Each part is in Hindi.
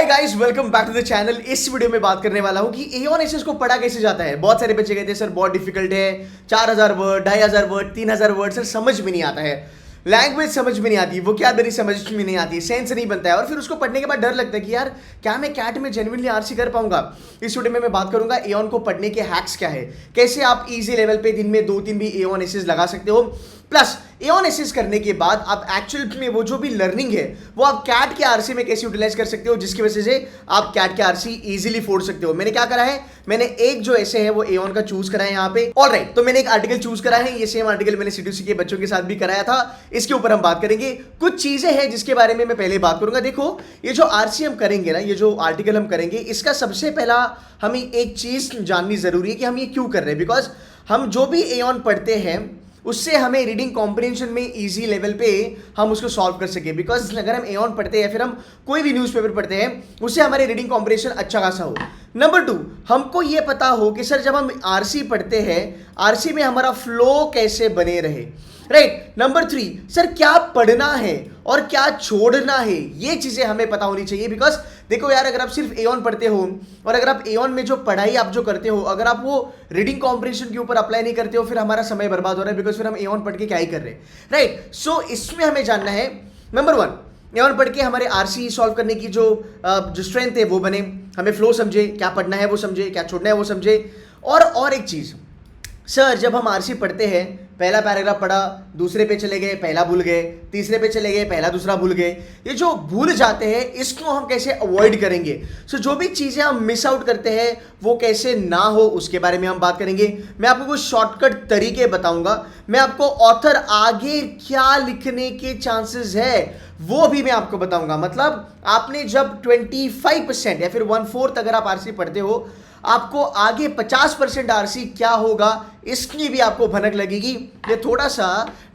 Guys, welcome back to the channel. इस वीडियो में बात करने वाला हूं कि एओन एसएस को पढ़ा कैसे जाता है। बहुत सारे बच्चे कहते हैं सर बहुत डिफिकल्ट है, 4000 वर्ड, 2500 वर्ड, 3000 वर्ड, सर समझ में नहीं आता है, लैंग्वेज समझ में नहीं आती, वो क्या मेरी समझ में नहीं आती, सेंस नहीं बनता है और फिर उसको पढ़ने के बाद डर लगता है कि यार क्या मैं कैट में जेन्युइनली आरसी कर पाऊंगा। इस वीडियो में मैं बात करूंगा एओन को पढ़ने के हैक्स क्या है, कैसे आप इजी लेवल पे दिन में 2-3 भी एओन एसएस लगा सकते हो, प्लस एओन एसएस करने के बाद आप एक्चुअल में वो जो भी लर्निंग है वो आप कैट के आरसी में कैसे यूटिलाइज कर सकते हो, जिसकी वजह से आप कैट के आरसी इजीली फोड़ सकते हो। मैंने क्या करा है, मैंने एक जो ऐसे है वो एओन का चूज करा है यहाँ पे। ऑलराइट, तो मैंने एक आर्टिकल चूज करा है, ये सेम आर्टिकल मैंने सीटीसी के बच्चों के साथ भी कराया था। इसके ऊपर हम बात करेंगे, कुछ चीजें हैं जिसके बारे में मैं पहले बात करूंगा। देखो, ये जो आरसी हम करेंगे ना, ये जो आर्टिकल हम करेंगे, इसका सबसे पहला हमें एक चीज जाननी जरूरी है कि हम ये क्यों कर रहे हैं। बिकॉज हम जो भी एओन पढ़ते हैं उससे हमें रीडिंग कॉम्प्रिहेंशन में इजी लेवल पे हम उसको सॉल्व कर सके। बिकॉज अगर हम एओन पढ़ते हैं, फिर हम कोई भी न्यूज़पेपर पढ़ते हैं, उससे हमारे रीडिंग कॉम्प्रिहेंशन अच्छा खासा हो। नंबर 2, हमको ये पता हो कि सर जब हम आरसी पढ़ते हैं, आरसी में हमारा फ्लो कैसे बने रहे। राइट। नंबर 3, सर क्या पढ़ना है और क्या छोड़ना है, ये चीजें हमें पता होनी चाहिए। बिकॉज देखो यार, अगर आप सिर्फ एओन पढ़ते हो और अगर आप एओन में जो पढ़ाई आप जो करते हो, अगर आप वो रीडिंग कॉम्प्रिहेंशन के ऊपर अप्लाई नहीं करते हो, फिर हमारा समय बर्बाद हो रहा है। बिकॉज फिर हम एओन पढ़ के क्या ही कर रहे हैं। राइट। सो इसमें हमें जानना है, नंबर 1, एओन पढ़ के हमारे आरसी सॉल्व करने की जो स्ट्रेंथ है वो बने, हमें फ्लो समझे, क्या पढ़ना है वो समझे, क्या छोड़ना है वो समझे। और एक चीज, सर जब हम आरसी पढ़ते हैं, पहला पैराग्राफ पढ़ा, दूसरे पे चले गए, पहला भूल गए, तीसरे पे चले गए, पहला दूसरा भूल गए, ये जो भूल जाते हैं इसको हम कैसे अवॉइड करेंगे। सो जो भी चीजें हम मिस आउट करते हैं वो कैसे ना हो, उसके बारे में हम बात करेंगे। मैं आपको कुछ शॉर्टकट तरीके बताऊंगा, मैं आपको ऑथर आगे क्या लिखने के चांसेस है वो भी मैं आपको बताऊंगा। मतलब आपने जब 25% या फिर 1/4 अगर आप आरसी पढ़ते हो, आपको आगे 50% आरसी क्या होगा इसकी भी आपको भनक लगेगी। ये थोड़ा सा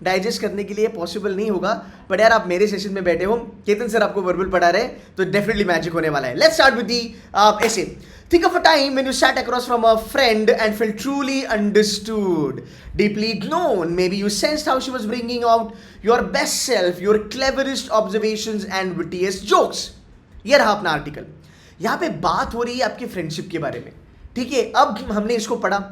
डाइजेस्ट करने के लिए पॉसिबल नहीं होगा, बट यार आप मेरे सेशन में बैठे हो, केतन सर आपको वर्बल पढ़ा रहे, तो डेफिनेटली मैजिक होने वाला है। लेट्स स्टार्ट विद दी ऐसे। Think of a time when you sat across from a friend and felt truly understood, deeply known. Maybe you sensed how she was bringing out your best self, your cleverest observations and wittiest jokes. ये रहा अपना आर्टिकल। यहाँ पे बात हो रही है आपकी फ्रेंडशिप के बारे में, ठीक है। अब हमने इसको पढ़ा,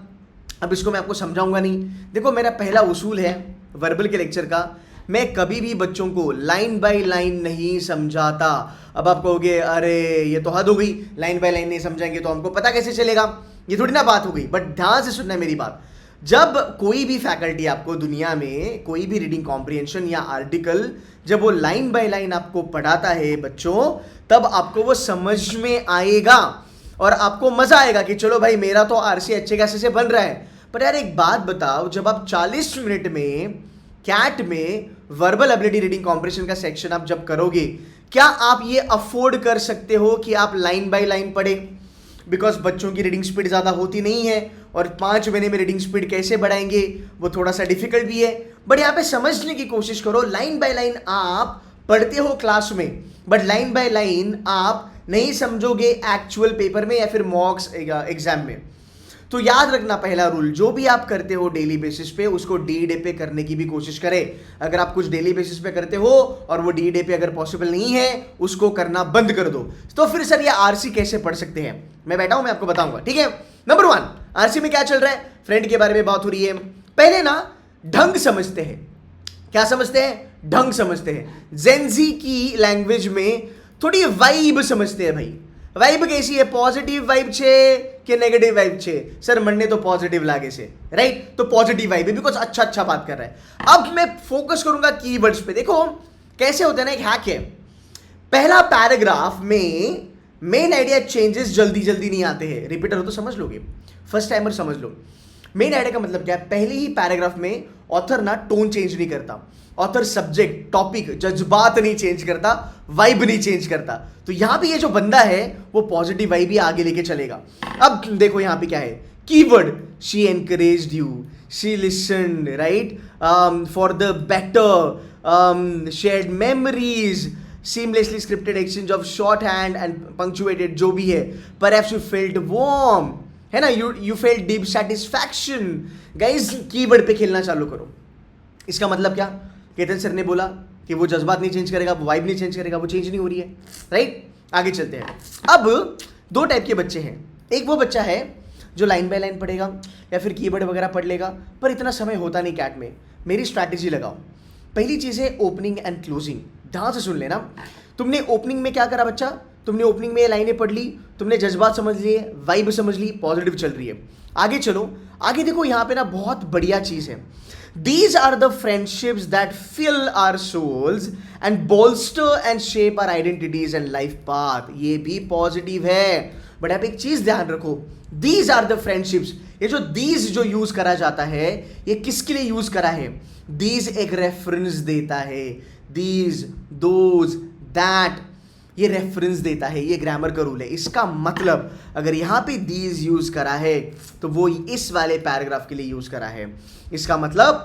अब इसको मैं आपको समझाऊंगा नहीं। देखो, मेरा पहला उसूल है वर्बल के लेक्चर का, मैं कभी भी बच्चों को लाइन बाय लाइन नहीं समझाता। अब आप कहोगे अरे ये तो हद हो गई, लाइन बाय लाइन नहीं समझाएंगे तो हमको पता कैसे चलेगा, ये थोड़ी ना बात हो गई। बट ध्यान से सुनना मेरी बात, जब कोई भी फैकल्टी आपको दुनिया में कोई भी रीडिंग कॉम्प्रिहेंशन या आर्टिकल जब वो लाइन बाय लाइन आपको पढ़ाता है बच्चों, तब आपको वो समझ में आएगा और आपको मजा आएगा कि चलो भाई मेरा तो आरसी अच्छे खासे से बन रहा है। पर यार एक बात बताओ, जब आप 40 मिनट में कैट में वर्बल एबिलिटी रीडिंग कॉम्प्रिहेंशन का सेक्शन आप जब करोगे, क्या आप ये अफोर्ड कर सकते हो कि आप लाइन बाय लाइन पढ़े? बिकॉज बच्चों की रीडिंग स्पीड ज़्यादा होती नहीं है और 5 महीने में रीडिंग स्पीड कैसे बढ़ाएंगे वो थोड़ा सा डिफिकल्ट भी है। बट यहाँ पे समझने की कोशिश करो, लाइन बाय लाइन आप पढ़ते हो क्लास में, बट लाइन बाय लाइन आप नहीं समझोगे एक्चुअल पेपर में या फिर मॉक्स एग्जाम में। तो याद रखना, पहला रूल, जो भी आप करते हो डेली बेसिस पे उसको डी डे पे करने की भी कोशिश करें। अगर आप कुछ डेली बेसिस पे करते हो और वो डी डे पे अगर पॉसिबल नहीं है, उसको करना बंद कर दो। तो फिर सर ये आरसी कैसे पढ़ सकते हैं, मैं बैठा हूं, मैं आपको बताऊंगा, ठीक है। नंबर 1, आरसी में क्या चल रहा है, फ्रेंड के बारे में बात हो रही है। पहले ना ढंग समझते हैं, क्या समझते हैं, ढंग समझते हैं। जेनजी की लैंग्वेज में थोड़ी वाइब समझते हैं भाई। वाइब कैसी है, पॉजिटिव वाइब छे कि नेगेटिव वाइब छे? सर मन्ने तो पॉजिटिव लागे से, राइट। तो पॉजिटिव वाइब है बिकॉज अच्छा बात कर रहा है। अब मैं फोकस करूंगा कीवर्ड्स पे। देखो कैसे होता है ना, एक हैक है। पहला पैराग्राफ में मेन आइडिया चेंजेस जल्दी नहीं आते हैं, रिपीटर हो तो समझ लोगे, फर्स्ट टाइमर समझ लो। मेन आइडिया का मतलब क्या है, पहले ही पैराग्राफ में ऑथर ना टोन चेंज नहीं करता, ऑथर सब्जेक्ट, टॉपिक, जज्बात नहीं चेंज करता, वाइब नहीं चेंज करता। तो यहां पे ये जो बंदा है वो पॉजिटिव वाइब ही आगे लेके चलेगा। अब देखो यहां पे क्या है, keyword, she encouraged you, she listened, right, for the better, shared memories, seamlessly scripted exchange of shorthand and punctuated, जो भी है, perhaps you felt warm, है ना, you felt deep satisfaction। Guys keyword पे खेलना चालू करो। इसका मतलब क्या, केतन सर ने बोला कि वो जज्बात नहीं चेंज करेगा, वो वाइब नहीं चेंज करेगा, वो चेंज नहीं हो रही है, राइट। आगे चलते हैं। अब दो टाइप के बच्चे हैं। एक वो बच्चा है जो लाइन बाय लाइन पढ़ेगा या फिर कीवर्ड वगैरह पढ़ लेगा, पर इतना समय होता नहीं कैट में। मेरी स्ट्रैटेजी लगाओ। पहली चीज़ है ओपनिंग एंड क्लोजिंग। ध्यान से सुन लेना। तुमने ओपनिंग में क्या करा बच्चा? तुमने ओपनिंग में ये लाइनें पढ़ ली, तुमने जज्बात समझ लिए, वाइब समझ ली, पॉजिटिव चल रही है। आगे चलो, आगे देखो, यहाँ पे ना बहुत बढ़िया चीज़ है। These are the friendships that fill our souls and bolster and shape our identities and life path. ये भी पॉजिटिव है, बट आप एक चीज ध्यान रखो, these are the friendships, ये जो these जो यूज करा जाता है, ये किसके लिए यूज करा है? these एक रेफरेंस देता है, these, those, that, ये रेफरेंस देता है, ये ग्रामर का रूल है। इसका मतलब अगर यहाँ पे these यूज करा है तो वो इस वाले पैराग्राफ के लिए यूज करा है। इसका मतलब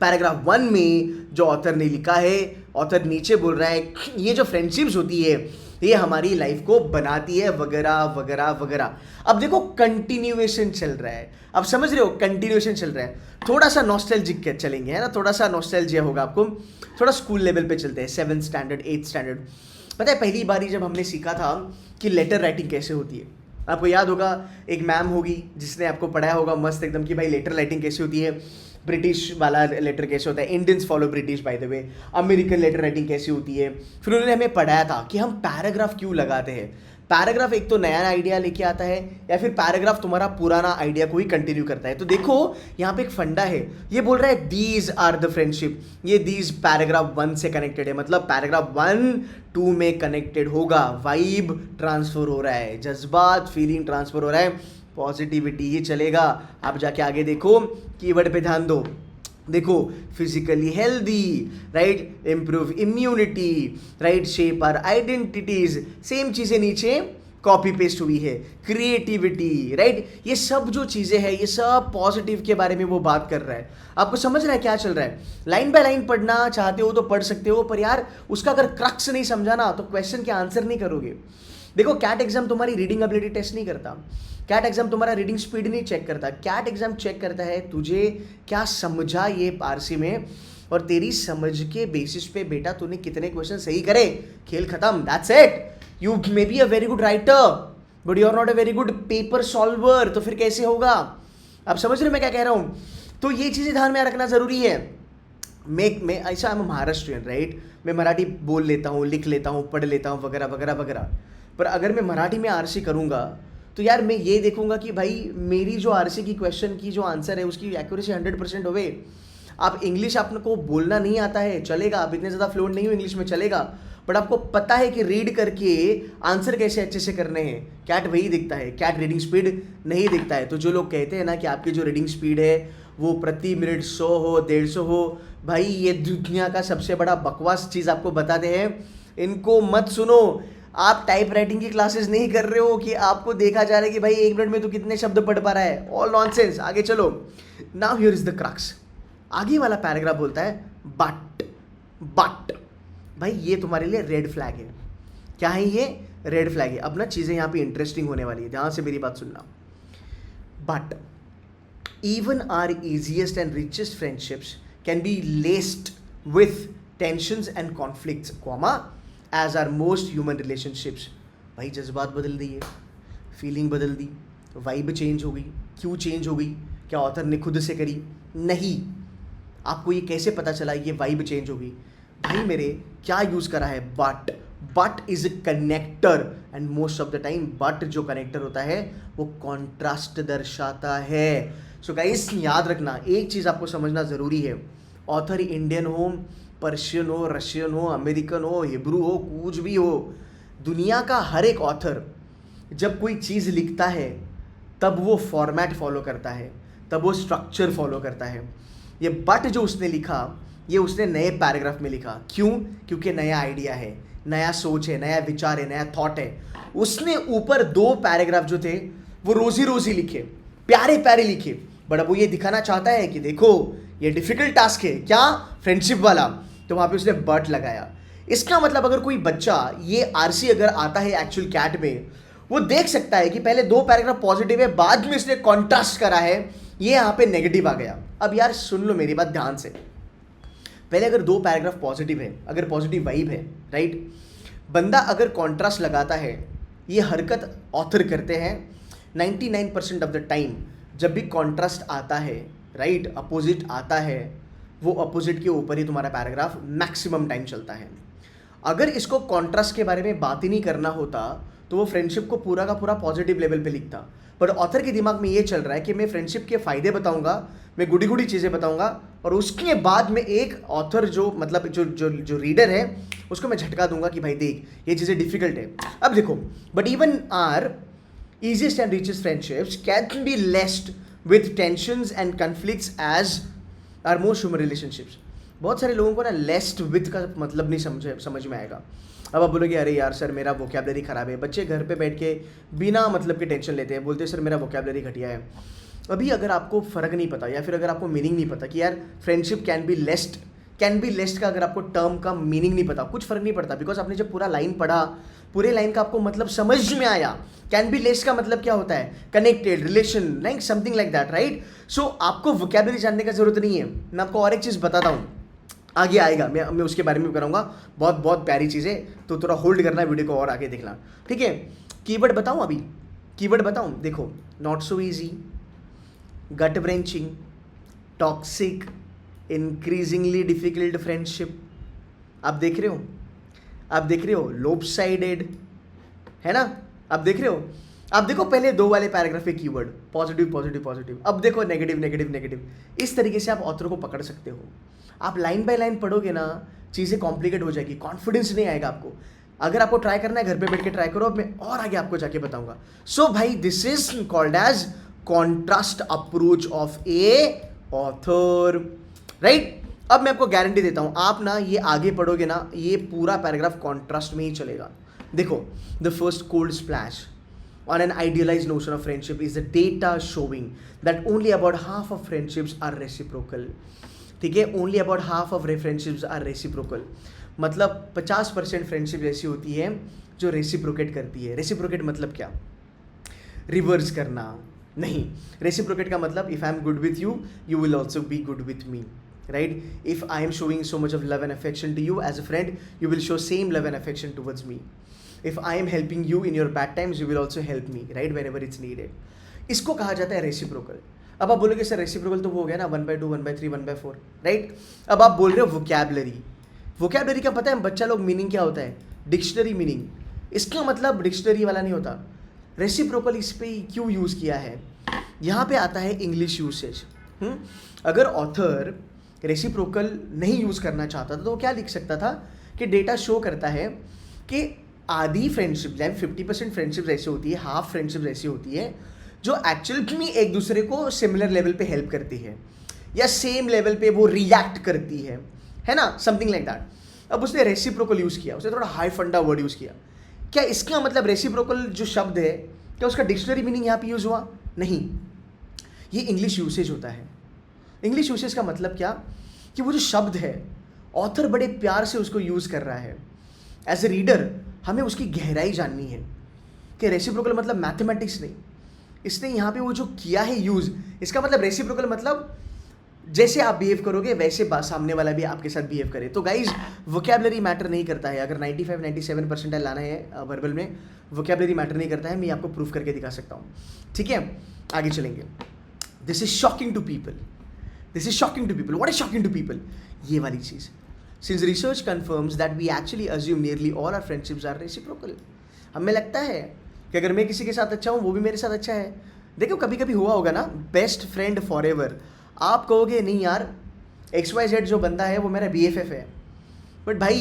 पैराग्राफ 1 में जो ऑथर ने लिखा है, ऑथर नीचे बोल रहा है ये जो फ्रेंडशिप्स होती है ये हमारी लाइफ को बनाती है, वगैरह वगैरह वगैरह। अब देखो कंटिन्यूएशन चल रहा है, अब समझ रहे हो, कंटिन्यूएशन चल रहा है। थोड़ा सा नॉस्टैल्जिक चलेंगे, है ना, थोड़ा सा नॉस्टैल्जिया होगा आपको। थोड़ा स्कूल लेवल पे चलते हैं, 7th स्टैंडर्ड 8th स्टैंडर्ड। पता है पहली बारी जब हमने सीखा था कि लेटर राइटिंग कैसे होती है, आपको याद होगा एक मैम होगी जिसने आपको पढ़ाया होगा मस्त एकदम कि भाई लेटर राइटिंग कैसे होती है, ब्रिटिश वाला लेटर कैसे होता है, Indians follow British by the way, American letter writing कैसी होती है। फिर उन्होंने हमें पढ़ाया था कि हम पैराग्राफ क्यों लगाते हैं। पैराग्राफ एक तो नया आइडिया लेके आता है या फिर पैराग्राफ तुम्हारा पुराना आइडिया को ही कंटिन्यू करता है। तो देखो यहाँ पे एक फंडा है, ये बोल रहा है दीज आर द फ्रेंडशिप, ये दीज पैराग्राफ 1 से कनेक्टेड है, मतलब पैराग्राफ 1-2 में कनेक्टेड होगा। वाइब ट्रांसफर हो रहा है, जज्बात फीलिंग ट्रांसफर हो रहा है, पॉजिटिविटी ही चलेगा। आप जाके आगे देखो, कीवर्ड पे ध्यान दो, देखो physically healthy, right, improve immunity, right, shape are identities, same चीजें नीचे कॉपी पेस्ट हुई है। क्रिएटिविटी, राइट, ये सब जो चीजें हैं ये सब पॉजिटिव के बारे में वो बात कर रहा है। आपको समझ रहा है क्या चल रहा है? लाइन बाय लाइन पढ़ना चाहते हो तो पढ़ सकते हो, पर यार उसका अगर क्रक्स नहीं समझा ना तो क्वेश्चन के आंसर नहीं करोगे। देखो कैट एग्जाम तुम्हारी रीडिंग एबिलिटी टेस्ट नहीं करता, कैट एग्जाम तुम्हारा रीडिंग स्पीड नहीं चेक करता, कैट एग्जाम चेक करता है तुझे क्या समझा ये आरसी में, और तेरी समझ के बेसिस पे बेटा तूने कितने क्वेश्चन सही करे, खेल खत्म, that's it. You may be a very good writer but you are not a very good paper solver, तो फिर कैसे होगा? आप समझ रहे हो मैं क्या कह रहा हूँ? तो ये चीज़ें ध्यान में रखना जरूरी है। मैं ऐसा, आई एम महाराष्ट्रियन, राइट, मैं मराठी बोल लेता हूँ, लिख लेता हूँ, पढ़ लेता हूँ, वगैरह वगैरह वगैरह, पर अगर मैं मराठी में आरसी करूँगा तो यार मैं ये देखूंगा कि भाई मेरी जो आरसी की क्वेश्चन की जो आंसर है उसकी एक्यूरेसी 100% होवे। आप इंग्लिश आपको बोलना नहीं आता है चलेगा, आप इतने ज़्यादा फ्लुएंट नहीं हो इंग्लिश में चलेगा, बट आपको पता है कि रीड करके आंसर कैसे अच्छे से करने हैं। कैट वही दिखता है, कैट रीडिंग स्पीड नहीं दिखता है। तो जो लोग कहते हैं ना कि आपकी जो रीडिंग स्पीड है वो प्रति मिनट 100 हो 150 हो, भाई ये दुनिया का सबसे बड़ा बकवास चीज़ आपको बताते हैं, इनको मत सुनो। आप टाइप राइटिंग की क्लासेस नहीं कर रहे हो कि आपको देखा जा रहा है कि भाई 1 मिनट में तो कितने शब्द पढ़ पा रहा है, ऑल नॉनसेंस। आगे चलो, now here is the crux. आगे वाला पैराग्राफ बोलता है बट भाई ये तुम्हारे लिए रेड फ्लैग है। क्या है ये? रेड फ्लैग है। अब ना चीज़ें यहाँ पे इंटरेस्टिंग होने वाली है, ध्यान से मेरी बात सुनना। But even our easiest and richest friendships can be laced with tensions and conflicts, as are most human relationships। भाई जज्बात बदल दिए, फीलिंग बदल दी, वाइब चेंज हो गई। क्यों चेंज हो गई? क्या ऑथर ने खुद से करी? नहीं। आपको ये कैसे पता चला ये वाइब चेंज हो गई? भाई मेरे क्या यूज़ करा है? But is a connector, and most of the time but जो कनेक्टर होता है वो कॉन्ट्रास्ट दर्शाता है। सो गाइस याद रखना, एक चीज़ आपको समझना ज़रूरी है, ऑथर इंडियन हो, पर्शियन हो, रशियन हो, अमेरिकन हो, हिब्रू हो, कुछ भी हो, दुनिया का हर एक ऑथर जब कोई चीज़ लिखता है तब वो फॉर्मेट फॉलो करता है, तब वो स्ट्रक्चर फॉलो करता है। ये बट जो उसने लिखा ये उसने नए पैराग्राफ में लिखा। क्यों? क्योंकि नया आइडिया है, नया सोच है, नया विचार है, नया थॉट है। उसने ऊपर 2 पैराग्राफ जो थे वो रोजी लिखे, प्यारे प्यारे लिखे, बट अब वो ये दिखाना चाहता है कि देखो ये डिफिकल्ट टास्क है, क्या? फ्रेंडशिप वाला, तो वहाँ पे उसने बट लगाया। इसका मतलब अगर कोई बच्चा ये आरसी अगर आता है एक्चुअल कैट में, वो देख सकता है कि पहले 2 पैराग्राफ पॉजिटिव है, बाद में इसने कॉन्ट्रास्ट करा है, ये यहाँ पे नेगेटिव आ गया। अब यार सुन लो मेरी बात ध्यान से, पहले अगर 2 पैराग्राफ पॉजिटिव है, अगर पॉजिटिव वाइब है, राइट, बंदा अगर कॉन्ट्रास्ट लगाता है, ये हरकत ऑथर करते हैं 99% ऑफ द टाइम। जब भी कॉन्ट्रास्ट आता है, राइट, अपोजिट आता है, वो अपोजिट के ऊपर ही तुम्हारा पैराग्राफ मैक्सिमम टाइम चलता है। अगर इसको कॉन्ट्रास्ट के बारे में बात ही नहीं करना होता तो वो फ्रेंडशिप को पूरा का पूरा पॉजिटिव लेवल पे लिखता, पर ऑथर के दिमाग में ये चल रहा है कि मैं फ्रेंडशिप के फायदे बताऊंगा, मैं गुडी गुडी चीज़ें बताऊंगा, और उसके बाद में एक ऑथर जो मतलब जो जो जो रीडर है उसको मैं झटका दूंगा कि भाई देख ये चीज़ें डिफिकल्ट है। अब देखो, but even are easiest and richest friendships can be laced with tensions and conflicts as our most human relationships। बहुत सारे लोगों को ना लेस्ट विथ का मतलब नहीं समझ में आएगा। अब आप बोलोगे अरे यार सर मेरा वोकैबलरी ख़राब है, बच्चे घर पे बैठ के बिना मतलब के टेंशन लेते हैं, बोलते हैं सर मेरा वोकैबलरी घटिया है। अभी अगर आपको फ़र्क नहीं पता या फिर अगर आपको मीनिंग नहीं पता कि यार फ्रेंडशिप कैन बी लेस्ट का अगर आपको टर्म का मीनिंग नहीं पता, कुछ फ़र्क नहीं पड़ता, बिकॉज आपने जब पूरा लाइन पढ़ा, पूरे लाइन का आपको मतलब समझ में आया। कैन बी लेस्ट का मतलब क्या होता है? Connected, relation, like something like that, right. So आपको वोकैबलरी जानने का जरूरत नहीं है। मैं आपको और एक चीज़ बताता हूँ, आगे आएगा, मैं उसके बारे में भी कराऊंगा, बहुत बहुत प्यारी चीज़ें, तो थोड़ा होल्ड करना वीडियो को और आगे देखना, ठीक है। कीवर्ड बताऊँ अभी, कीवर्ड बताऊँ, देखो, not so easy, gut wrenching, toxic, increasingly difficult friendship. आप देख रहे हो, आप देख रहे हो, लोपसाइडेड, है ना, आप देख रहे हो। अब देखो पहले दो वाले पैराग्राफ के कीवर्ड, पॉजिटिव पॉजिटिव पॉजिटिव, अब देखो नेगेटिव नेगेटिव नेगेटिव। इस तरीके से आप ऑथर को पकड़ सकते हो। आप लाइन बाय लाइन पढ़ोगे ना, चीज़ें कॉम्प्लिकेट हो जाएगी, कॉन्फिडेंस नहीं आएगा आपको। अगर आपको ट्राई करना है घर पे बैठ के ट्राई करो, अब मैं और आगे आपको जाके बताऊंगा। सो भाई this is called as contrast approach of a author, right. अब मैं आपको गारंटी देता हूं, आप ना ये आगे पढ़ोगे ना, ये पूरा पैराग्राफ कॉन्ट्रास्ट में ही चलेगा। देखो, the first cold splash on an idealized notion of friendship is the data showing that only about half of friendships are reciprocal। ठीक है, only about half of friendships are reciprocal, मतलब 50% फ्रेंडशिप ऐसी होती है जो रेसिप्रोकेट करती है। रेसिप्रोकेट मतलब क्या? रिवर्स करना नहीं। रेसिप्रोकेट का मतलब if I am good with you, you will also be good with me, right. If I am showing so much of love and affection to you as a friend, you will show same love and affection towards me। If I am helping you in your bad times, you will also help me, right, whenever it's needed। इसको कहा जाता है रेसिप्रोकल। अब आप बोलोगे सर रेसिप्रोकल तो वो हो गया ना 1/2, 1/3, 1/4, राइट। अब आप बोल रहे हो वोकैबलरी, वोकैबलरी का पता है बच्चा लोग मीनिंग क्या होता है? Dictionary meaning. इसका मतलब डिक्शनरी वाला नहीं होता। रेसिप्रोकल इस पे क्यों यूज़ किया है? यहाँ पे आता है इंग्लिश यूसेज। अगर ऑथर रेसिप्रोकल नहीं यूज़ करना चाहता था तो वो क्या लिख सकता था कि डेटा शो करता है कि आधी फ्रेंडशिप, लाइक 50% फ्रेंडशिप ऐसी होती है, हाफ फ्रेंडशिप ऐसी होती है जो एक्चुअल में एक दूसरे को सिमिलर लेवल पे हेल्प करती है या सेम लेवल पे वो रिएक्ट करती है ना, समथिंग लाइक दैट। अब उसने रेसिप्रोकल यूज़ किया, उसने थोड़ा हाई फंडा वर्ड यूज़ किया। क्या इसका मतलब रेसिप्रोकल जो शब्द है क्या उसका डिक्शनरी मीनिंग यहाँ पे यूज़ हुआ? नहीं, ये इंग्लिश यूसेज होता है। इंग्लिश यूसेज का मतलब क्या कि वो जो शब्द है ऑथर बड़े प्यार से उसको यूज़ कर रहा है। एज ए रीडर हमें उसकी गहराई जाननी है कि रेसिप्रोकल मतलब मैथमेटिक्स नहीं, इसने यहाँ पे वो जो किया है यूज़, इसका मतलब रेसिप्रोकल मतलब जैसे आप बिहेव करोगे वैसे सामने वाला भी आपके साथ बिहेव करे। तो गाइज वोकैबलरी मैटर नहीं करता है। अगर 95-97% लाना है वर्बल में, वोकैबलरी मैटर नहीं करता है। मैं आपको प्रूफ करके दिखा सकता हूँ, ठीक है। आगे चलेंगे। This is shocking to people, this is shocking to people. What is shocking to people? ये वाली चीज़। Since research confirms that we actually assume nearly all our friendships are reciprocal। हमें लगता है कि अगर मैं किसी के साथ अच्छा हूँ वो भी मेरे साथ अच्छा है। देखो कभी कभी हुआ होगा ना, बेस्ट फ्रेंड फॉर एवर। आप कहोगे नहीं यार XYZ जो बंदा है वो मेरा BFF है, बट भाई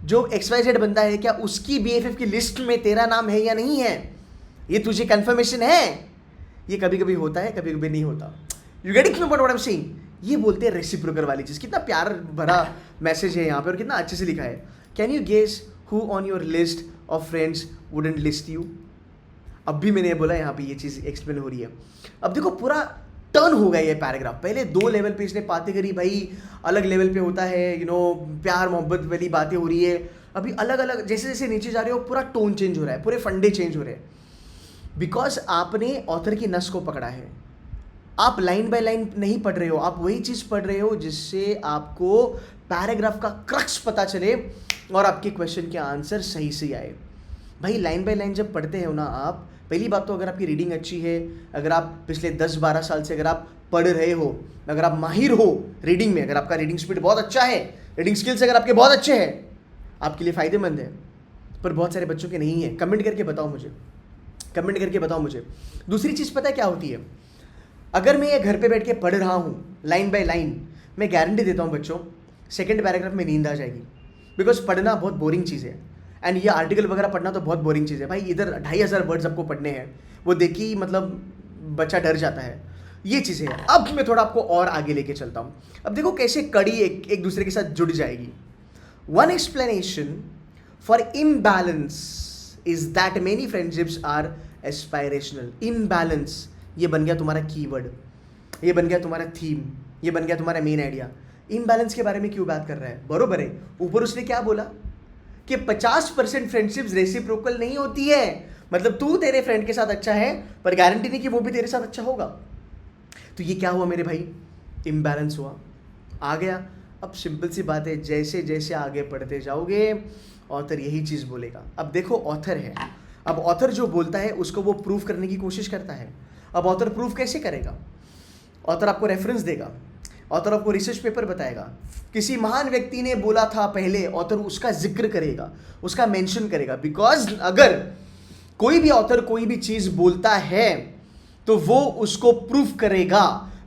जो XYZ बंदा है क्या उसकी BFF की लिस्ट में तेरा नाम है या नहीं है? ये तुझे कन्फर्मेशन है। ये कभी कभी होता है, कभी कभी नहीं होता। You getting what I am saying? ये बोलते हैं रेसिप्रोकल वाली चीज़। कितना प्यार भरा मैसेज है यहाँ पे और कितना अच्छे से लिखा है। Can you guess who on your list of friends wouldn't list you? अब भी मैंने बोला यहाँ पे ये चीज़ एक्सप्लेन हो रही है। अब देखो पूरा टर्न हो गया ये पैराग्राफ। पहले 2 लेवल पे इसने बातें करी, भाई अलग लेवल पे होता है, प्यार मोहब्बत वाली बातें हो रही है। अभी अलग अलग जैसे जैसे नीचे जा रहे हो पूरा टोन चेंज हो रहा है, पूरे फंडे चेंज हो रहे हैं, बिकॉज आपने ऑथर की नस को पकड़ा है। आप लाइन बाय लाइन नहीं पढ़ रहे हो, आप वही चीज़ पढ़ रहे हो जिससे आपको पैराग्राफ का क्रक्स पता चले और आपके क्वेश्चन के आंसर सही से आए। भाई लाइन बाय लाइन जब पढ़ते हो ना आप, पहली बात तो अगर आपकी रीडिंग अच्छी है, अगर आप पिछले 10-12 साल से अगर आप पढ़ रहे हो, अगर आप माहिर हो रीडिंग में, अगर आपका रीडिंग स्पीड बहुत अच्छा है, रीडिंग स्किल्स अगर आपके बहुत अच्छे हैं, आपके लिए फ़ायदेमंद है। पर बहुत सारे बच्चों के नहीं है। कमेंट करके बताओ मुझे, कमेंट करके बताओ मुझे। दूसरी चीज़ पता है क्या होती है, अगर मैं ये घर पे बैठ के पढ़ रहा हूँ लाइन बाय लाइन, मैं गारंटी देता हूँ बच्चों सेकंड पैराग्राफ में नींद आ जाएगी। बिकॉज पढ़ना बहुत बोरिंग चीज़ है, एंड ये आर्टिकल वगैरह पढ़ना तो बहुत बोरिंग चीज़ है भाई। इधर 2500 वर्ड्स आपको पढ़ने हैं, वो देखी मतलब बच्चा डर जाता है। ये चीज़ें हैं। अब मैं थोड़ा आपको और आगे लेके चलता हूँ। अब देखो कैसे कड़ी एक दूसरे के साथ जुड़ जाएगी। One explanation for imbalance is that many friendships are aspirational. Imbalance, ये बन गया तुम्हारा कीवर्ड, ये बन गया तुम्हारा थीम, ये बन गया तुम्हारा मेन आइडिया। इम्बैलेंस के बारे में क्यों बात कर रहा है? बरोबर है, ऊपर उसने क्या बोला कि 50% फ्रेंडशिप्स रेसिप्रोकल नहीं होती है। मतलब तू तेरे फ्रेंड के साथ अच्छा है पर गारंटी नहीं कि वो भी तेरे साथ अच्छा होगा। तो ये क्या हुआ मेरे भाई? इम्बैलेंस हुआ, आ गया। अब सिंपल सी बात है, जैसे जैसे आगे पढ़ते जाओगे ऑथर यही चीज़ बोलेगा। अब देखो ऑथर है, अब ऑथर जो बोलता है उसको वो प्रूफ करने की कोशिश करता है। अब ऑथर प्रूफ कैसे करेगा? ऑथर आपको रेफरेंस देगा, ऑथर आपको रिसर्च पेपर बताएगा, किसी महान व्यक्ति ने बोला था पहले, ऑथर उसका जिक्र करेगा, उसका मेंशन करेगा। बिकॉज अगर कोई भी ऑथर कोई भी चीज़ बोलता है तो वो उसको प्रूफ करेगा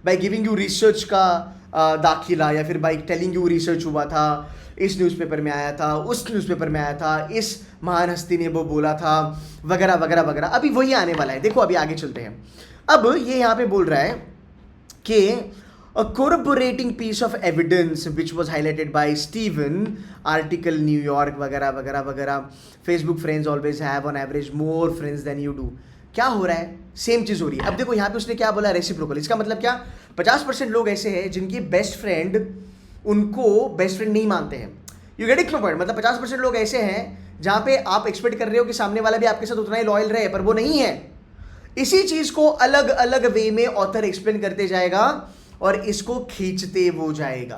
बाय गिविंग यू रिसर्च का दाखिला, या फिर बाय टेलिंग यू रिसर्च हुआ था, इस न्यूज़पेपर में आया था, उस न्यूज़पेपर में आया था, इस महान हस्ती ने वो बोला था, वगैरह वगैरह वगैरह। अभी वही आने वाला है। देखो अभी आगे चलते हैं। अब ये यहाँ पे बोल रहा है कि a corroborating piece of evidence which was highlighted by Steven article New York वगैरह वगैरह वगैरह। Facebook friends always have on average more friends than you do। क्या हो रहा है? सेम चीज़ हो रही है। अब देखो यहाँ पे उसने क्या बोला, रेसिप्रोकल। इसका मतलब क्या? 50% लोग ऐसे हैं जिनकी बेस्ट फ्रेंड उनको बेस्ट फ्रेंड नहीं मानते हैं। You get it point? मतलब 50% लोग ऐसे हैं जहाँ पे आप एक्सपेक्ट कर रहे हो कि सामने वाला भी आपके साथ उतना ही लॉयल रहे, पर वो नहीं है। इसी चीज़ को अलग अलग वे में ऑथर एक्सप्लेन करते जाएगा और इसको खींचते वो जाएगा।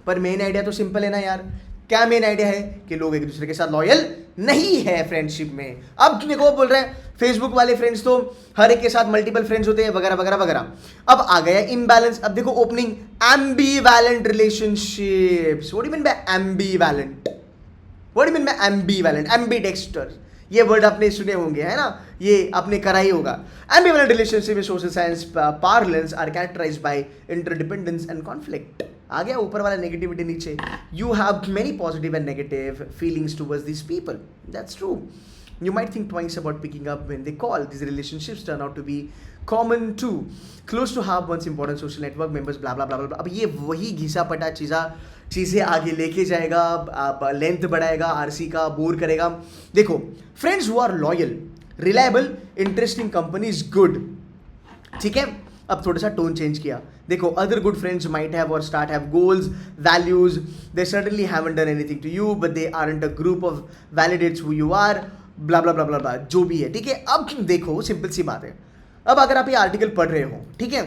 पर मेन आइडिया तो सिंपल है ना यार। क्या मेन आइडिया है? कि लोग एक दूसरे के साथ लॉयल नहीं है फ्रेंडशिप में। अब देखो बोल रहे हैं फेसबुक वाले फ्रेंड्स तो हर एक के साथ मल्टीपल फ्रेंड्स होते हैं, वगैरह वगैरह वगैरह। अब आ गया इम्बैलेंस। अब देखो opening, ambivalent relationships. What do you mean by ambivalent? What do you mean by ambivalent? Ambidexter, ये वर्ड आपने सुने होंगे, है ना, ये आपने करा ही होगा। Ambivalent relationship in social science parlance are characterised by interdependence and conflict. आ गया ऊपर वाला नेगेटिविटी नीचे। You have many positive and negative feelings towards this people, that's true. You might think twice about picking up when they call. These relationships turn out to be common too. Close to half one's important social network members, blah blah blah blah blah. अब ये वही घिसा पटा चीज़ें आगे लेके जाएगा, लेंथ बढ़ाएगा, आरसी का बोर करेगा। देखो, friends who are loyal, reliable, interesting company is good. ठीक है, अब थोड़ा सा टोन चेंज किया। देखो, other good friends might have और start have goals, values, they certainly haven't done anything to you, but they aren't a group of validates who you are, blah blah blah blah blah, जो भी है। ठीक है, अब देखो सिंपल सी बात है। अब अगर आप ये आर्टिकल पढ़ रहे हो, ठीक है,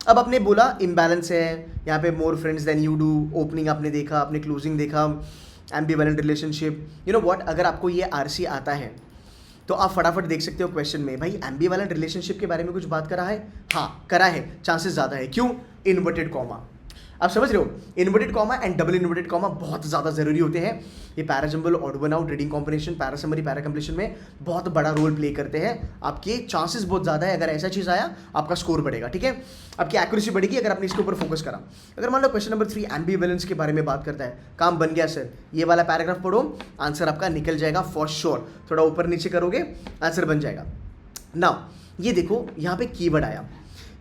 अब आपने बोला इम्बैलेंस है, यहाँ पे more friends than you do, opening आपने देखा, आपने क्लोजिंग देखा, ambivalent relationship. You know what, अगर आपको ये आरसी आता है तो आप फटाफट देख सकते हो क्वेश्चन में, भाई एम्बिवैलेंट रिलेशनशिप के बारे में कुछ बात करा है? हाँ करा है, चांसेस ज़्यादा है। क्यों? Inverted comma. आप समझ रहे हो, inverted comma and double inverted comma बहुत ज़्यादा ज़रूरी होते हैं। ये parajumble, odd one out, reading combination, parasummary, para completion में बहुत बड़ा रोल प्ले करते हैं। आपके चांसेस बहुत ज़्यादा है, अगर ऐसा चीज़ आया आपका स्कोर बढ़ेगा। ठीक है, आपकी एक्यूरेसी बढ़ेगी अगर आपने इसके ऊपर फोकस करा। अगर मान लो क्वेश्चन नंबर 3 एम्बिवैलेंस के बारे में बात करता है, काम बन गया सर। ये वाला पैराग्राफ पढ़ो, आंसर आपका निकल जाएगा फॉर श्योर। थोड़ा ऊपर नीचे करोगे आंसर बन जाएगा। नाउ ये देखो, यहाँ पे कीवर्ड आया,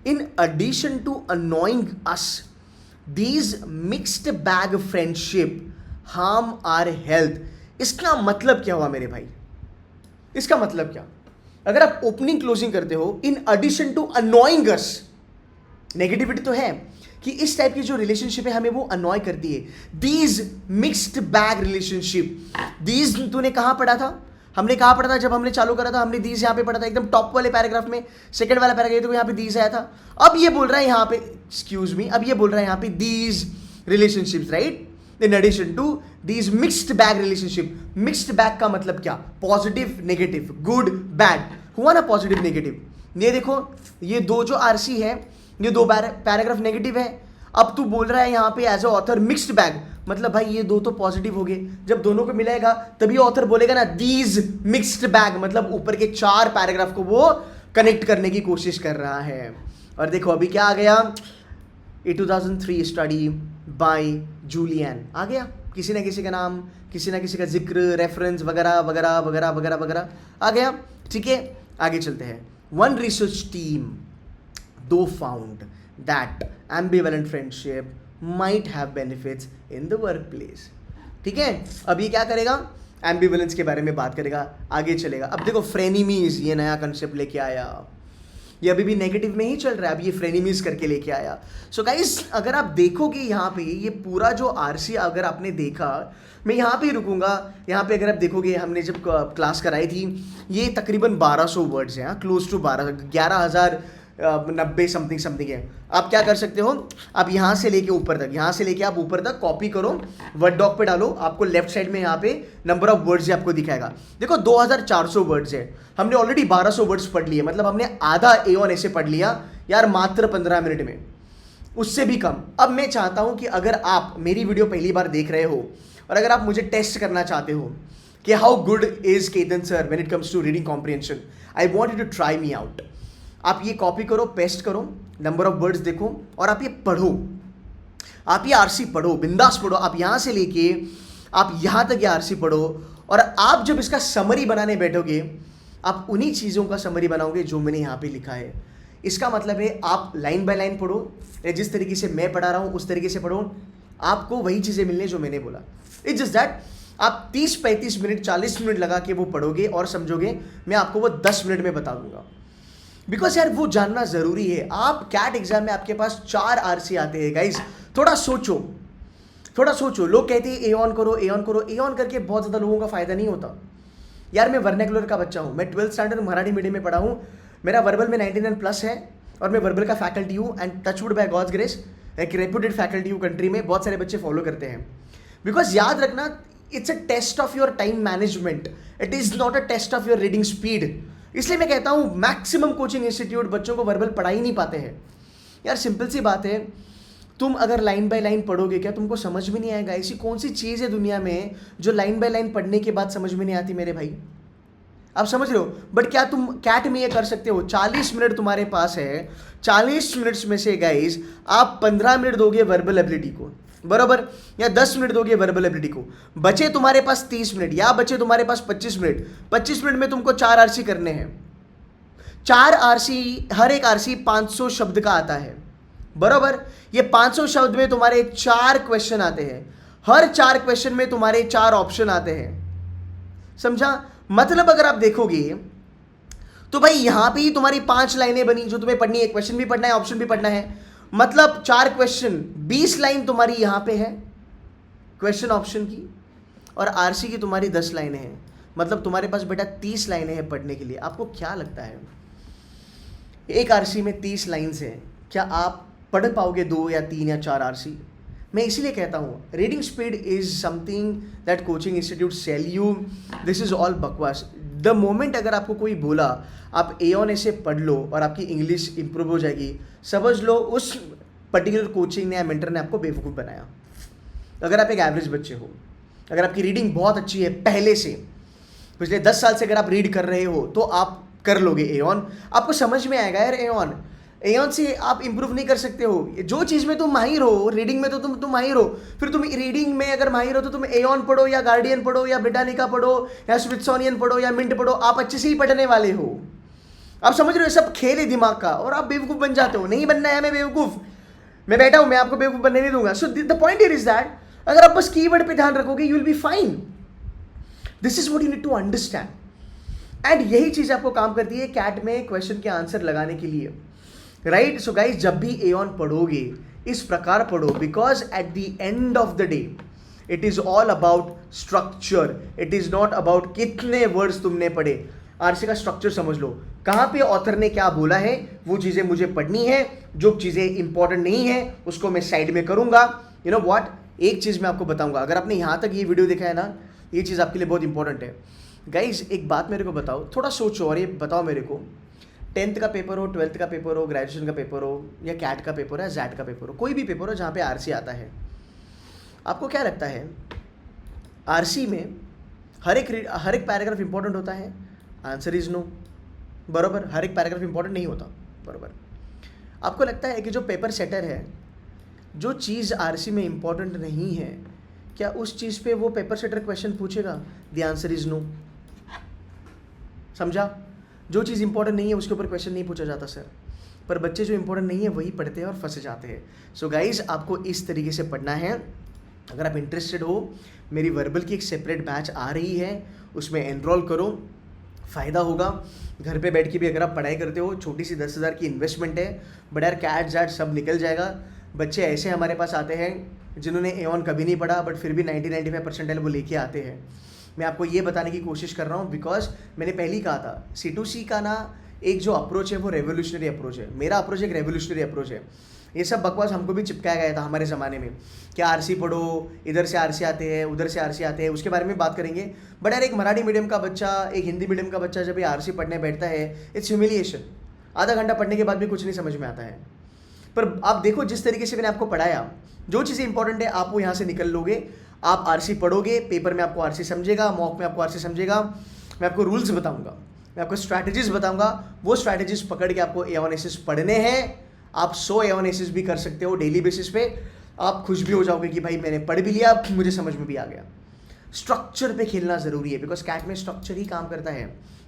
in addition to annoying us these mixed bag friendship harm our health। इसका मतलब क्या हुआ मेरे भाई? इसका मतलब क्या? अगर आप ओपनिंग क्लोजिंग करते हो, in addition to annoying us, negativity तो है कि इस टाइप की जो रिलेशनशिप है हमें वो अनॉय करती है। These mixed bag relationship, these तूने कहाँ पढ़ा था? हमने कहाँ पढ़ा था जब हमने चालू करा था? हमने दीज यहाँ पे पढ़ा था, एकदम टॉप वाले पैराग्राफ में, सेकंड वाला पैराग्राफ तो यहाँ पे दीज आया था। अब ये बोल रहा है यहाँ पे, एक्सक्यूज मी, अब ये बोल रहा है यहाँ पे these relationships, right? In addition to these mixed bag relationship. Mixed bag का मतलब क्या? Positive negative, good bad. हुआ ना पॉजिटिव नेगेटिव. ये देखो, ये दो जो आरसी है, ये दो पैराग्राफ नेगेटिव है. अब तू बोल रहा है यहाँ पे as a author mixed bag, मतलब भाई ये दो तो पॉजिटिव हो गए. जब दोनों को मिलेगा तभी ऑथर बोलेगा ना दीज मिक्स्ड बैग, मतलब ऊपर के 4 पैराग्राफ को वो कनेक्ट करने की कोशिश कर रहा है. और देखो अभी क्या आ गया, ए 2003 स्टडी बाय जूलियन आ गया. किसी ना किसी का नाम, किसी ना किसी का जिक्र, रेफरेंस वगैरह वगैरह वगैरह वगैरह वगैरह आ गया. ठीक है, आगे चलते हैं. One research team do found that ambivalent friendship might have benefits in the workplace. ठीक है, अब ये क्या करेगा? एम्बिवेलेंस के बारे में बात करेगा, आगे चलेगा. अब देखो फ्रेनिमीज, ये नया कंसेप्ट लेके आया. ये अभी भी नेगेटिव में ही चल रहा है, अब ये फ्रेनिमीज करके लेके आया. सो गाइस, अगर आप देखोगे यहाँ पे ये पूरा जो आरसी अगर आपने देखा, मैं यहाँ पे ही रुकूंगा. यहाँ पे अगर आप देखोगे, हमने जब क्लास कराई थी, ये तकरीबन 1200 वर्ड्स हैं, क्लोज टू 11,090 समथिंग समथिंग है. आप क्या कर सकते हो, आप यहाँ से लेके ऊपर तक, यहाँ से लेके आप ऊपर तक कॉपी करो, वर्ड डॉक पे डालो, आपको लेफ्ट साइड में यहाँ पे नंबर ऑफ वर्ड्स आपको दिखाएगा. देखो 2400 वर्ड्स है, हमने ऑलरेडी 1200 वर्ड्स पढ़ लिए, मतलब हमने आधा A1 ऐसे पढ़ लिया यार मात्र 15 मिनट में, उससे भी कम. अब मैं चाहता हूँ कि अगर आप मेरी वीडियो पहली बार देख रहे हो और अगर आप मुझे टेस्ट करना चाहते हो कि how good is Ketan sir when it comes to reading comprehension, I want you to try me out. आप ये कॉपी करो, पेस्ट करो, नंबर ऑफ वर्ड्स देखो और आप ये पढ़ो. आप ये आरसी पढ़ो, बिंदास पढ़ो. आप यहाँ से लेके आप यहाँ तक ये आरसी पढ़ो और आप जब इसका समरी बनाने बैठोगे, आप उन्हीं चीज़ों का समरी बनाओगे जो मैंने यहाँ पे लिखा है. इसका मतलब है आप लाइन बाय लाइन पढ़ो, जिस तरीके से मैं पढ़ा रहा हूँ उस तरीके से पढ़ो, आपको वही चीज़ें मिलने जो मैंने बोला. इट्स जस्ट दैट आप 30-35 मिनट 40 मिनट लगा के वो पढ़ोगे और समझोगे, मैं आपको वो 10 मिनट में बता दूंगा. बिकॉज यार वो जानना ज़रूरी है. आप कैट एग्जाम में आपके पास 4 आरसी आते हैं गाइज. थोड़ा सोचो, थोड़ा सोचो. लोग कहते हैं ए ऑन करो, ए ऑन करो. ए ऑन करके बहुत ज़्यादा लोगों का फ़ायदा नहीं होता. यार मैं वर्नेकुलर का बच्चा हूँ, मैं 12th स्टैंडर्ड मराठी मीडियम में पढ़ा हूँ, मेरा वर्बल में 99+ है और मैं वर्बल का फैकल्टी हूँ. And touchwood by God's grace एक रेप्यूटेड फैकल्टी हूँ कंट्री में, बहुत सारे बच्चे फॉलो करते हैं. बिकॉज याद रखना, it's a test of your time management, it is not a test of your reading speed. इसलिए मैं कहता हूँ मैक्सिमम कोचिंग इंस्टीट्यूट बच्चों को वर्बल पढ़ा ही नहीं पाते हैं. यार सिंपल सी बात है, तुम अगर लाइन बाय लाइन पढ़ोगे क्या तुमको समझ में नहीं आएगा? ऐसी कौन सी चीज़ है दुनिया में जो लाइन बाय लाइन पढ़ने के बाद समझ में नहीं आती मेरे भाई? आप समझ रहे हो? बट क्या तुम कैट में ये कर सकते हो? 40 मिनट तुम्हारे पास है, 40 मिनट्स में से गाइज आप 15 मिनट दोगे वर्बल एबिलिटी को, बराबर, या 10 मिनट दोगे वर्बल एबिलिटी को, बचे तुम्हारे पास 30 मिनट या बचे तुम्हारे पास 25 मिनट. 25 मिनट में तुमको 4 आरसी करने हैं. 4 आरसी, हर एक आरसी 500 शब्द का आता है, बराबर. ये 500 शब्द में तुम्हारे 4 क्वेश्चन आते हैं, हर 4 क्वेश्चन में तुम्हारे 4 ऑप्शन आते हैं. समझा? मतलब अगर आप देखोगे तो भाई यहां पे ही तुम्हारी 5 लाइनें बनी जो तुम्हें पढ़नी है, क्वेश्चन भी पढ़ना है, ऑप्शन भी पढ़ना है. मतलब 4 क्वेश्चन, 20 लाइन तुम्हारी यहां पे है क्वेश्चन ऑप्शन की, और आरसी की तुम्हारी 10 लाइनें हैं. मतलब तुम्हारे पास बेटा 30 लाइनें हैं पढ़ने के लिए. आपको क्या लगता है एक आरसी में 30 लाइन्स हैं, क्या आप पढ़ पाओगे 2 या 3 या 4 आरसी? मैं इसीलिए कहता हूँ reading speed is something that coaching institute sell you. This is all बकवास. द मोमेंट अगर आपको कोई बोला आप A1 ऐसे पढ़ लो और आपकी इंग्लिश इंप्रूव हो जाएगी, समझ लो उस पर्टिकुलर कोचिंग ने या मेंटर ने आपको बेवकूफ़ बनाया. अगर आप एक एवरेज बच्चे हो, अगर आपकी रीडिंग बहुत अच्छी है पहले से, पिछले 10 साल से अगर आप रीड कर रहे हो तो आप कर लोगे A1. आपको समझ में आएगा यार A1 से आप इंप्रूव नहीं कर सकते हो. जो चीज़ में तुम माहिर हो, रीडिंग में तो तुम माहिर हो, फिर तुम रीडिंग में अगर माहिर हो तो तुम A1 पढ़ो या गार्डियन पढ़ो या ब्रिटानिका पढ़ो या स्मिथसोनियन पढ़ो या मिंट पढ़ो, आप अच्छे से ही पढ़ने वाले हो. आप समझ रहे हो? सब खेल है दिमाग का और आप बेवकूफ़ बन जाते हो. नहीं बनना है मैं बेवकूफ़, मैं बैठा हूँ, मैं आपको बेवकूफ़ बनने नहीं दूंगा. So the point here is that अगर आप बस कीवर्ड पे ध्यान रखोगे you will be fine. This is what you need to understand. And यही चीज़ आपको काम करती है कैट में क्वेश्चन के आंसर लगाने के लिए, राइट? सो गाइज जब भी A1 पढ़ोगे इस प्रकार पढ़ो, because at the end of the day it is all about structure. It is not about कितने वर्ड्स तुमने पढ़े. आरसी का स्ट्रक्चर समझ लो, कहाँ पे ऑथर ने क्या बोला है वो चीज़ें मुझे पढ़नी है, जो चीज़ें इंपॉर्टेंट नहीं है उसको मैं साइड में करूंगा. यू नो व्हाट, एक चीज़ मैं आपको बताऊंगा, अगर आपने यहाँ तक ये वीडियो देखा है ना, ये चीज़ आपके लिए बहुत इंपॉर्टेंट है। गाइज एक बात मेरे को बताओ, थोड़ा सोचो और ये बताओ मेरे को, 10th का पेपर हो, 12th का पेपर हो, ग्रेजुएशन का पेपर हो, या कैट का पेपर हो, या जैट का पेपर हो, कोई भी पेपर हो जहाँ पे आरसी आता है, आपको क्या लगता है आरसी में हर एक पैराग्राफ इंपॉर्टेंट होता है? Answer is no. बरोबर, हर एक पैराग्राफ इंपॉर्टेंट नहीं होता। बरोबर, आपको लगता है कि जो पेपर सेटर है, जो चीज़ आरसी में इंपॉर्टेंट नहीं है, क्या उस चीज़ पे वो पेपर सेटर क्वेश्चन पूछेगा? The answer is no. समझा? जो चीज़ इंपॉर्टेंट नहीं है उसके ऊपर क्वेश्चन नहीं पूछा जाता सर, पर बच्चे जो इंपॉर्टेंट नहीं है वही पढ़ते हैं और फंसे जाते हैं। सो गाइज आपको इस तरीके से पढ़ना है। अगर आप इंटरेस्टेड हो, मेरी वर्बल की एक सेपरेट बैच आ रही है, उसमें एनरोल करो, फ़ायदा होगा। घर पे बैठ के भी अगर आप पढ़ाई करते हो, छोटी सी 10,000 की इन्वेस्टमेंट है, बट यार कैट जैट सब निकल जाएगा। बच्चे ऐसे हमारे पास आते हैं जिन्होंने एऑन कभी नहीं पढ़ा, बट फिर भी 90-95 परसेंटाइल वो लेके आते हैं। मैं आपको ये बताने की कोशिश कर रहा हूँ, बिकॉज मैंने पहले ही कहा था C2C का ना एक जो अप्रोच है वो रेवोल्यूशनरी अप्रोच है। मेरा अप्रोच एक रेवोल्यूशनरी अप्रोच है। ये सब बकवास हमको भी चिपकाया गया था हमारे ज़माने में, क्या आरसी पढ़ो, इधर से आरसी आते हैं, उधर से आरसी आते हैं, उसके बारे में बात करेंगे। बट यार एक मराठी मीडियम का बच्चा, एक हिंदी मीडियम का बच्चा जब ये आरसी पढ़ने बैठता है, इट्स ह्यूमिलिएशन। आधा घंटा पढ़ने के बाद भी कुछ नहीं समझ में आता है। पर आप देखो जिस तरीके से मैंने आपको पढ़ाया, जो चीज़ें इंपॉर्टेंट है आप वो यहाँ से निकल लोगे। आप आरसी पढ़ोगे, पेपर में आपको आरसी समझेगा, मॉक में आपको आरसी समझेगा। मैं आपको रूल्स बताऊंगा, मैं आपको स्ट्रैटेजीज बताऊंगा, वो स्ट्रैटेजीज पकड़ के आपको A1 एसिस पढ़ने हैं। आप 100 A1 एसिस भी कर सकते हो डेली बेसिस पे। आप खुश भी हो जाओगे कि भाई मैंने पढ़ भी लिया, मुझे समझ में भी आ गया। स्ट्रक्चर पे खेलना ज़रूरी है, बिकॉज कैट में स्ट्रक्चर ही काम करता है।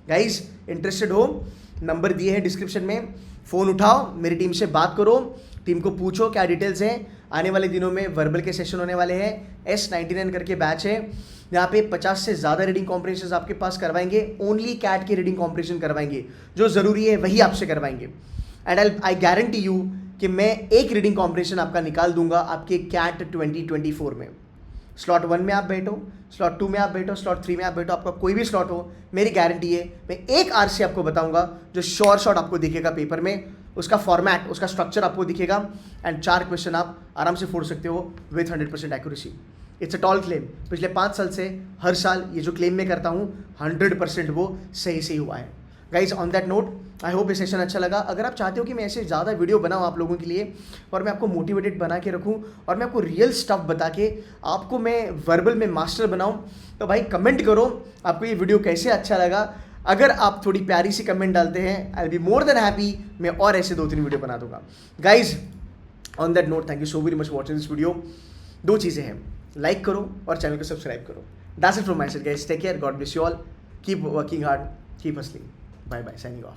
गाइज इंटरेस्टेड हो, नंबर दिए हैं डिस्क्रिप्शन में, फ़ोन उठाओ, मेरी टीम से बात करो, टीम को पूछो क्या डिटेल्स हैं। आने वाले दिनों में वर्बल के सेशन होने वाले हैं। S99 करके बैच है, यहाँ पे 50 से ज़्यादा रीडिंग कॉम्प्रिहेंशन आपके पास करवाएंगे। ओनली कैट की रीडिंग कॉम्प्रिहेंशन करवाएंगे, जो ज़रूरी है वही आपसे करवाएंगे। एंड आई गारंटी यू कि मैं एक रीडिंग कॉम्प्रिहेंशन आपका निकाल दूंगा आपके कैट 2024 में। स्लॉट 1 में आप बैठो, स्लॉट 2 में आप बैठो, स्लॉट 3 में आप बैठो, आपका कोई भी स्लॉट हो, मेरी गारंटी है मैं एक आरसी आपको बताऊंगा जो श्योर शॉट आपको दिखेगा पेपर में, उसका फॉर्मेट, उसका स्ट्रक्चर आपको दिखेगा, एंड 4 क्वेश्चन आप आराम से फोड़ सकते हो with 100% accuracy. It's a tall claim. पिछले 5 साल से हर साल ये जो क्लेम मैं करता हूँ 100% वो सही हुआ है। Guys on that note, I hope ये सेशन अच्छा लगा। अगर आप चाहते हो कि मैं ऐसे ज़्यादा वीडियो बनाऊँ आप लोगों के लिए, और मैं आपको मोटिवेटेड बना के रखूँ, और मैं आपको रियल स्टफ बता के आपको मैं वर्बल में मास्टर बनाऊँ, तो भाई कमेंट करो आपको ये वीडियो कैसे अच्छा लगा। अगर आप थोड़ी प्यारी सी कमेंट डालते हैं, I will be more than happy, मैं और ऐसे 2-3 वीडियो बना दूंगा। Guys on that note, thank you so very much watching this video. 2 चीज़ें हैं, लाइक करो और चैनल को सब्सक्राइब करो। That's it from my side guys, take care, God bless you all, keep working hard, keep hustling, bye bye, signing of.